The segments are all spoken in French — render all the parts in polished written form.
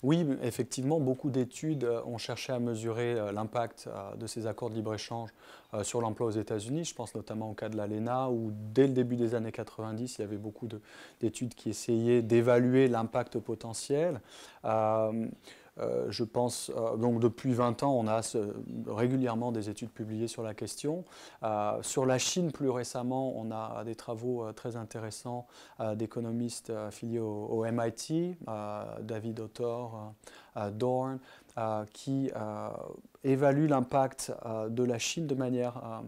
Oui, effectivement, beaucoup d'études ont cherché à mesurer l'impact de ces accords de libre-échange sur l'emploi aux États-Unis. Je pense notamment au cas de l'ALENA, où dès le début des années 90, il y avait beaucoup d'études qui essayaient d'évaluer l'impact potentiel. Euh, je pense, donc depuis 20 ans, on a régulièrement des études publiées sur la question. Sur la Chine, plus récemment, on a des travaux très intéressants d'économistes affiliés au MIT, David Autor, Dorn, qui évaluent l'impact de la Chine de manière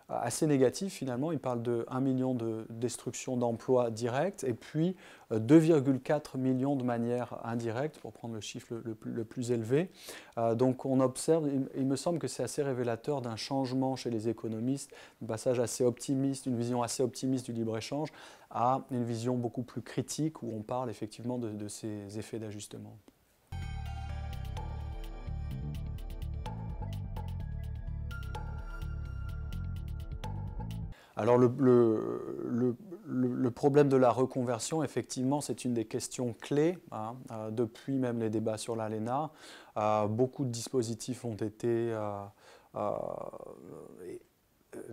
assez négatif finalement. Il parle de 1 million de destruction d'emplois directs et puis 2,4 millions de manière indirecte, pour prendre le chiffre le plus élevé. Donc on observe, il me semble que c'est assez révélateur d'un changement chez les économistes, un passage assez optimiste, une vision assez optimiste du libre-échange à une vision beaucoup plus critique où on parle effectivement de ces effets d'ajustement. Alors le problème de la reconversion, effectivement, c'est une des questions clés, hein, depuis même les débats sur l'ALENA. Beaucoup de dispositifs ont été euh,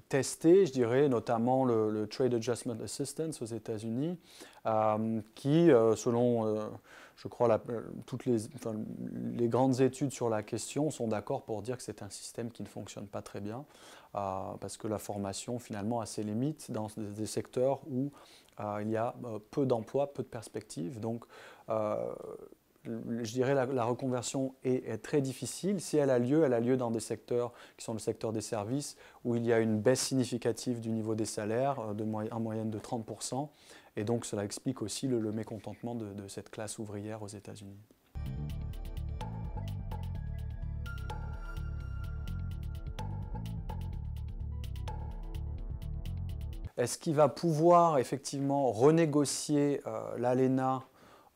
testés, je dirais, notamment le Trade Adjustment Assistance aux États-Unis, qui, selon, je crois, toutes les grandes études sur la question sont d'accord pour dire que c'est un système qui ne fonctionne pas très bien, parce que la formation, finalement, a ses limites dans des secteurs où il y a peu d'emplois, peu de perspectives. Donc, je dirais la reconversion est très difficile. Si elle a lieu dans des secteurs qui sont le secteur des services, où il y a une baisse significative du niveau des salaires, en moyenne de 30%. Et donc cela explique aussi le mécontentement de cette classe ouvrière aux États-Unis. Est-ce qu'il va pouvoir effectivement renégocier l'ALENA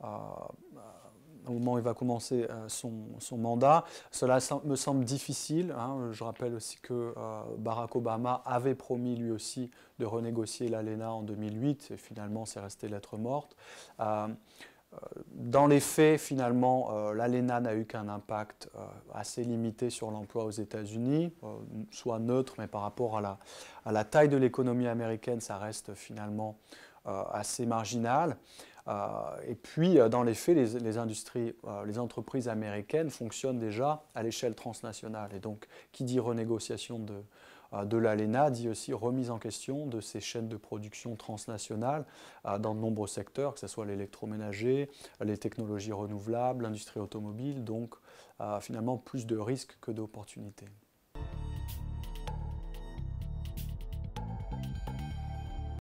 au moment où il va commencer son mandat? Cela me semble difficile, hein. Je rappelle aussi que Barack Obama avait promis lui aussi de renégocier l'ALENA en 2008 et finalement c'est resté lettre morte. Dans les faits, finalement, l'ALENA n'a eu qu'un impact assez limité sur l'emploi aux États-Unis, soit neutre, mais par rapport à la taille de l'économie américaine, ça reste finalement assez marginal. Et puis, dans les faits, les entreprises américaines fonctionnent déjà à l'échelle transnationale. Et donc, qui dit renégociation de l'ALENA dit aussi remise en question de ces chaînes de production transnationales dans de nombreux secteurs, que ce soit l'électroménager, les technologies renouvelables, l'industrie automobile, donc finalement plus de risques que d'opportunités.